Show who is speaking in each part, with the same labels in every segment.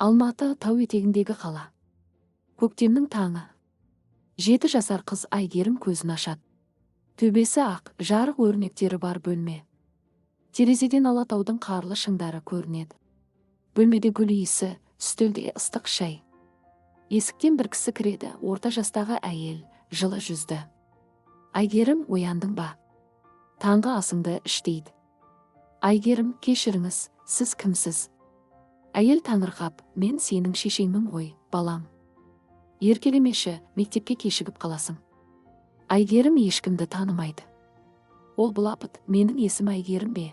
Speaker 1: Алматы тау етегіндегі қала. Көктемнің таңы. 7 жасар қыз Айгерім көзін ашады. Төбесі ақ, жарық өрнектері бар бөлме. Терезеден Алатаудың қарлы шыңдары көрінеді. Бөлмеде гүл иісі, үстелде ыстық шай. Есіктен бір кісі кіреді, орта жастағы әйел, жылы жүзді. Айгерім, ояндың ба? Таңғы асыңды іш дейді. Айгерім, кешіріңіз, сіз кімсіз? Әйел таңырқап, мен сенің шешеңмін ғой, балам. Еркелемеші, мектепке кешігіп қаласың. Айгерім ешкімді танымайды. Ол былапыт, менің есім Айгерім бе?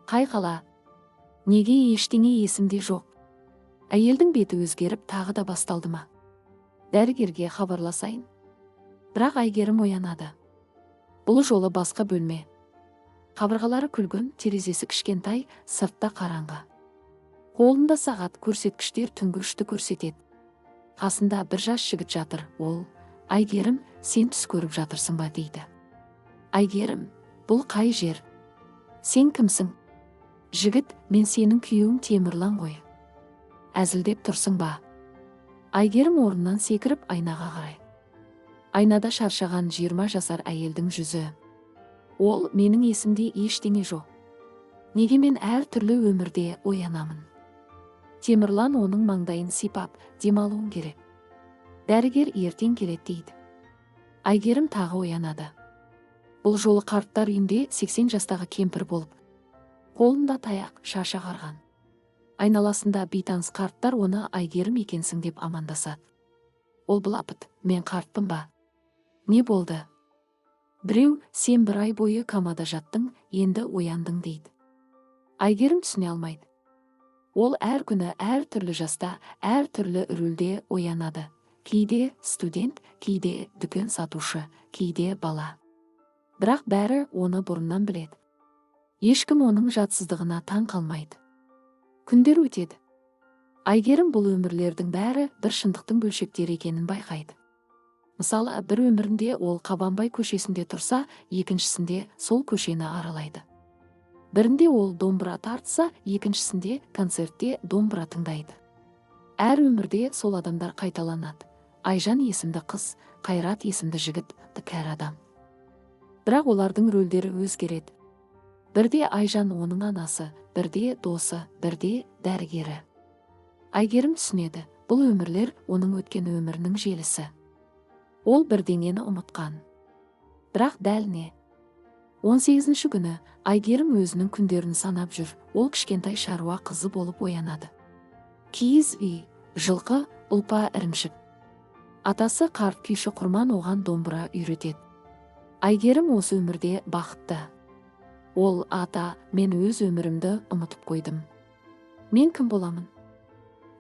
Speaker 1: Қай қала? Неге ештеңе есімде жоқ? Әйелдің беті өзгеріп, тағы да басталды ма? Дәрігерге хабарласайын. Бірақ Айгерім оянады. Бұл жолы басқа бөлме. Қабырғалары күлгін, терезесі кішкентай, сыртта қараңғы. Қолында сағат, көрсеткіштер түнгі 3-ті көрсетеді. Қасында бір жас жігіт жатыр. Ол, Айгерім, сен түс көріп жатырсың ба дейді. Айгерім, бұл қай жер? Сен кімсің? Жігіт, мен сенің күйеуің Темірлан ғой. Әзілдеп тұрсың ба? Айгерім орнынан секіріп айнаға қарай. Айнада шаршаған 20 жасар әйелдің жүзі. Ол, менің есімде ештеңе жоқ. Неге мен әр түрлі өмірде оянамын? Темірлан оның маңдайын сипап, демалуың керек. Дәрігер ертең келеді дейді. Айгерім тағы оянады. Бұл жолы қарттар үйінде 80 жастағы кемпір болып. Қолында таяқ, шашы ағарған. Айналасында бейтаныс қарттар оны Айгерім екенсің деп амандасады. Ол былапыт, мен қартпын ба? Не болды? Біреу, сен 1 ай бойы комада жаттың, енді ояндың дейді. Айгерім түсіне алмайды. Ол әр күні әр түрлі жаста, әр түрлі рөлде оянады. Кейде студент, кейде дүкен сатушы, кейде бала. Бірақ бәрі оны бұрыннан біледі. Ешкім оның жатсыздығына таң қалмайды. Күндер өтеді. Айгерім бұл өмірлердің бәрі бір шындықтың бөлшектері екенін байқайды. Мысалы, бір өмірінде ол Қабанбай көшесінде тұрса, екіншісінде сол көшені аралайды. Бірінде ол домбыра тартса, екіншісінде концертте домбыра тыңдайды. Әр өмірде сол адамдар қайталанады. Айжан есімді қыз, Қайрат есімді жігіт, кәрі адам. Бірақ олардың рөлдері өзгереді. Бірде Айжан оның анасы, бірде досы, бірде дәрігері. Айгерім түсінеді, бұл өмірлер оның өткен өмірінің желісі. Ол бірдеңені ұмытқан. Бірақ дәл не? 18-ші күні Айгерім өзінің күндерін санап жүр. Ол кішкентай шаруа қызы болып оянады. Киіз үй, жылқы, ұлпа ірімшік. Атасы қарт күйші Құрман оған домбыра үйретеді. Айгерім осы өмірде бақытты. Ол, ата, мен өз өмірімді ұмытып қойдым. Мен кім боламын?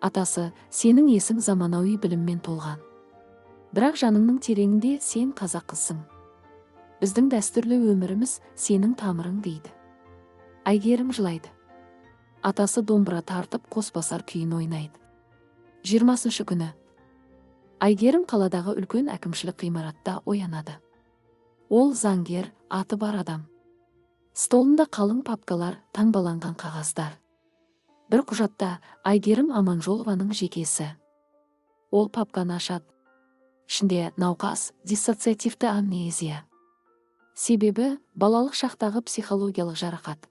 Speaker 1: Атасы, сенің есің заманауи біліммен толған. Бірақ жаныңның тереңінде сен қазақ қызсың. Біздің дәстүрлі өміріміз сенің тамырың дейді. Айгерім жылайды. Атасы домбыра тартып қосбасар күйін ойнайды. 20-шы күні. Айгерім қаладағы үлкен әкімшілік ғимаратта оянады. Ол заңгер, аты бар адам. Столында қалың папкалар, таңбаланған қағаздар. Бір құжатта Айгерім Аманжолованың жекесі. Ол папканы ашады. Ішінде науқас, диссоциативті амнезия. Себебі балалық шақтағы психологиялық жарақат.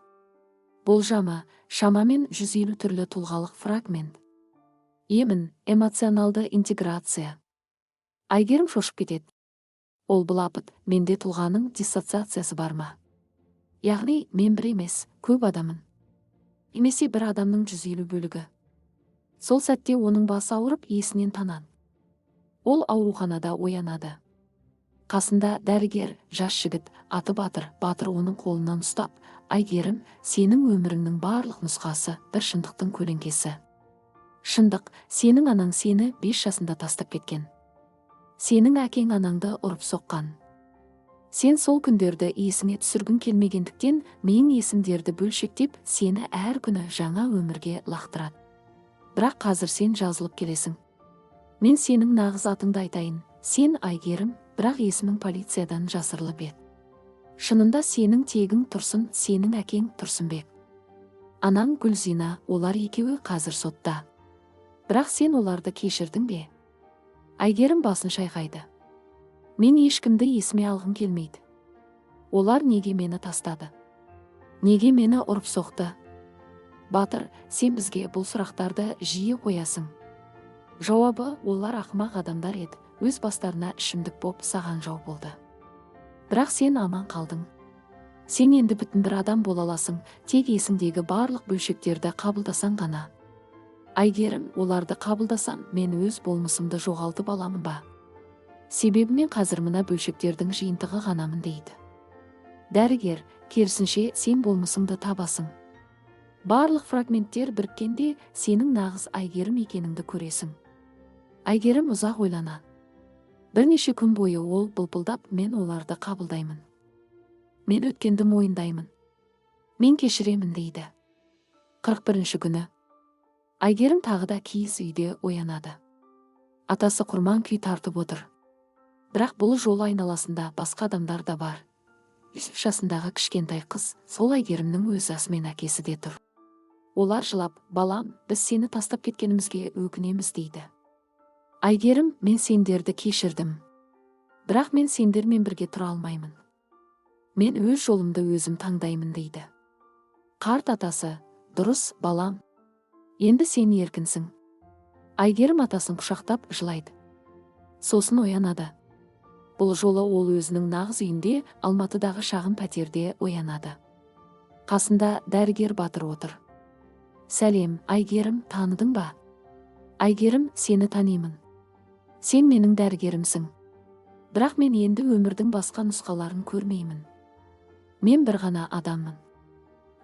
Speaker 1: Болжамы, шамамен 150 түрлі тұлғалық фрагмент. Емін, эмоционалды интеграция. Айгерім шошып кетеді. Ол былапыт, менде тұлғаның диссоциациясы бар ма? Яғни, мен бір емес, көп адамын. Немесе бір адамның 150 бөлігі. Сол сәтте оның басы ауырып, есінен танады. Ол ауруханада оянады. Қасында дәрігер, жас жігіт, аты Батыр. Батыр оның қолынан ұстап, Айгерім, сенің өміріңнің барлық нұсқасы бір шындықтың көлеңкесі. Шындық, сенің анаң сені 5 жасында тастап кеткен. Сенің әкең анаңды ұрып соққан. Сен сол күндерді есіңе түсіргін келмегендіктен, мен есімдерді бөлшектеп, сені әр күні жаңа өмірге лақтырады. Бірақ қазір сен жазылып келесің. Мен сенің нағыз атыңды айтайын. Сен Айгерім, бірақ есімің полициядан жасырылып еді. Шынында сенің тегің Тұрсын, сенің әкең Тұрсынбек. Анаң Гүлзина, олар екеуі қазір сотта. Бірақ сен оларды кешірдің бе? Айгерім басын шайқайды. Мен ешкімді есіме алғым келмейді. Олар неге мені тастады? Неге мені ұрып соқты? Батыр, сен бізге бұл сұрақтарды жиі қоясың. Жауабы, олар ақымақ адамдар еді, өз бастарына ішімдік боп саған жау болды. Бірақ сен аман қалдың. Сен енді бүтін бір адам бола аласың, тек есіңдегі барлық бөлшектерді қабылдасаң ғана. Айгерім, оларды қабылдасам, мен өз болмысымды жоғалтып аламын ба? Себебі мен қазір мына бөлшектердің жиынтығы ғанамын дейді. Дәрігер, керісінше сен болмысыңды табасың. Барлық фрагменттер біріккенде сенің нағыз Айгерім екеніңді көресің. Айгерім ұзақ ойлана. Бірнеше күн бойы ол былпылдап, мен оларды қабылдаймын. Мен өткенді мойындаймын. Мен кешіремін дейді. 41-ші күні. Айгерім тағы да киіз үйде оянады. Атасы құрман күй тартып отыр. Бірақ бұл жол айналасында басқа адамдар да бар. 3 жасындағы кішкентай қыз, сол Айгерімнің өз асымен әкесі де тұр. Олар жылап, балам, біз сені тастап кеткенімізге өкінеміз дейді. Айгерім, мен сендерді кешірдім. Бірақ мен сендермен бірге тұра алмаймын. Мен өз жолымды өзім таңдаймын дейді. Қарт атасы, дұрыс, балам. Енді сен еркінсің. Айгерім атасын құшақтап жылайды. Сосын оянады. Бұл жолы ол өзінің нағыз үйінде, Алматыдағы шағын пәтерде оянады. Қасында дәрігер Батыр отыр. Сәлем, Айгерім, таныдың ба? Айгерім, сені танимын. Сен менің дәрігерімсің. Бірақ мен енді өмірдің басқа нұсқаларын көрмеймін. Мен бір ғана адаммын.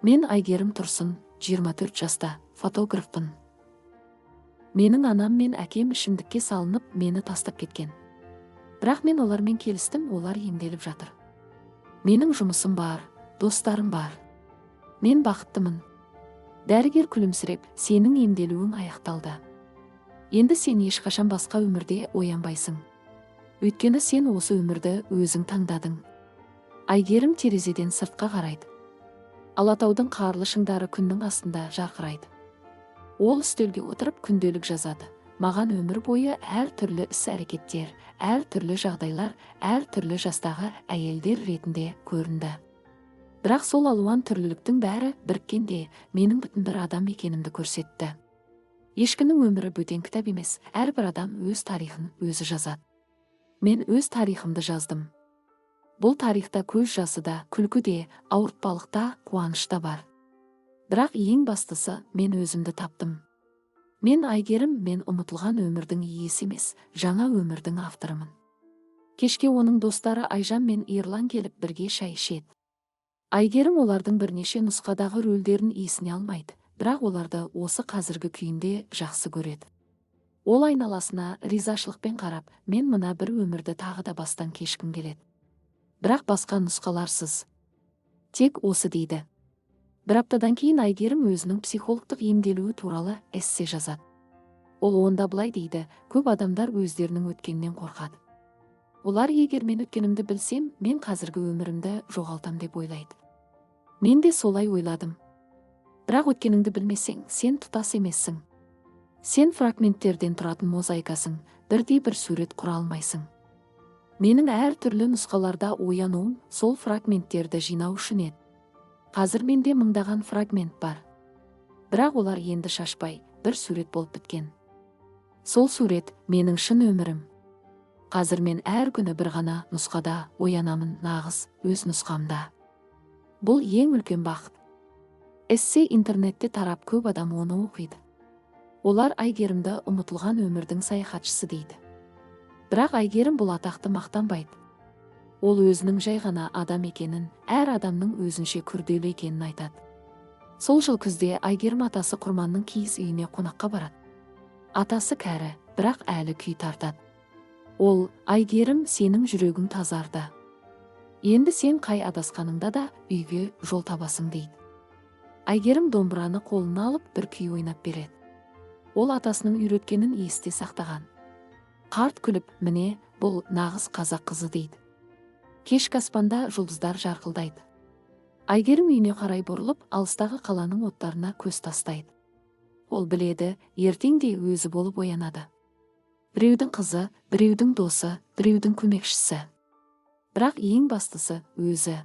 Speaker 1: Мен Айгерім Тұрсын, 24 жаста, фотографпын. Менің анам мен әкем ішімдікке салынып, мені тастап кеткен. Бірақ мен олармен келістім, олар емделіп жатыр. Менің жұмысым бар, достарым бар. Мен бақыттымын. Дәрігер күлімсіреп, сенің емделуің аяқталды. Енді сен ешқашан басқа өмірде оянбайсың. Өйткені сен осы өмірді өзің таңдадың. Айгерім терезеден сыртқа қарайды. Алатаудың қарлы шыңдары күннің астында жарқырайды. Ол үстелге отырып күнделік жазады. Маған өмір бойы әр түрлі іс-әрекеттер, әр түрлі жағдайлар, әр түрлі жастағы әйелдер ретінде көрінді. Бірақ сол алуан түрліліктің бәрі біріккенде менің бүтін бір адам екенімді көрсетті. Ешкінің өмірі бөтен кітап емес, әрбір адам өз тарихын өзі жазады. Мен өз тарихымды жаздым. Бұл тарихта көз жасы да, күлкі де, ауыртпалықта, қуанышта бар. Бірақ ең бастысы, мен өзімді таптым. Мен Айгерім, мен ұмытылған өмірдің иесі емес, жаңа өмірдің авторымын. Кешке оның достары Айжан мен Ерлан келіп бірге шай ішеді. Айгерім олардың бірнеше нұсқадағы рөлдерін есіне алмайды, бірақ оларды осы қазіргі күйінде жақсы көреді. Ол айналасына ризашылықпен қарап, мен мына бір өмірді тағы да бастан кешкім келеді. Бірақ басқа нұсқаларсыз. Тек осы дейді. Бір аптадан кейін Айгерім өзінің психологтық емделуі туралы эссе жазады. Ол онда былай дейді, көп адамдар өздерінің өткеннен қорқады. Олар егер мен өткенімді білсем, мен қазіргі өмірімді жоғалтам деп ойлайды. Мен де солай ойладым. Бірақ өткеніңді білмесең, сен тұтас емессің. Сен фрагменттерден тұратын мозаикасың, бірдей бір сурет құра алмайсың. Менің әр түрлі нұсқаларда оянуым сол фрагменттерді жинау үшін еді. Қазір менде мыңдаған фрагмент бар. Бірақ олар енді шашпай, бір сурет болып біткен. Сол сурет менің шын өмірім. Қазір мен әр күні бір ғана нұсқада оянамын, нағыз өз нұсқамда. Бұл ең үлкен бақыт. Эссе интернетте тарап, көп адам оны оқиды. Олар Айгерімді ұмытылған өмірдің саяхатшысы дейді. Бірақ Айгерім бұл атақты мақтанбайды. Ол өзінің жай ғана адам екенін, әр адамның өзінше күрделі екенін айтады. Сол жыл күзде Айгерім атасы Құрманның киіз үйіне қонаққа барады. Атасы кәрі, бірақ әлі күй тартады. Ол, Айгерім, сенің жүрегің тазарды. Енді сен қай адасқаныңда да үйге жол табасың дейді. Айгерім домбыраны қолына алып бір күй ойнап береді. Ол атасының үйреткенін есте сақтаған. Қарт күліп, міне, бұл нағыз қазақ қызы дейді. Кешкі аспанда жұлдыздар жарқылдайды. Айгерім үйіне қарай бұрылып, алыстағы қаланың оттарына көз тастайды. ол біледі, ертең де өзі болып оянады. Біреудің қызы, біреудің досы, біреудің көмекшісі. Бірақ ең бастысы өзі.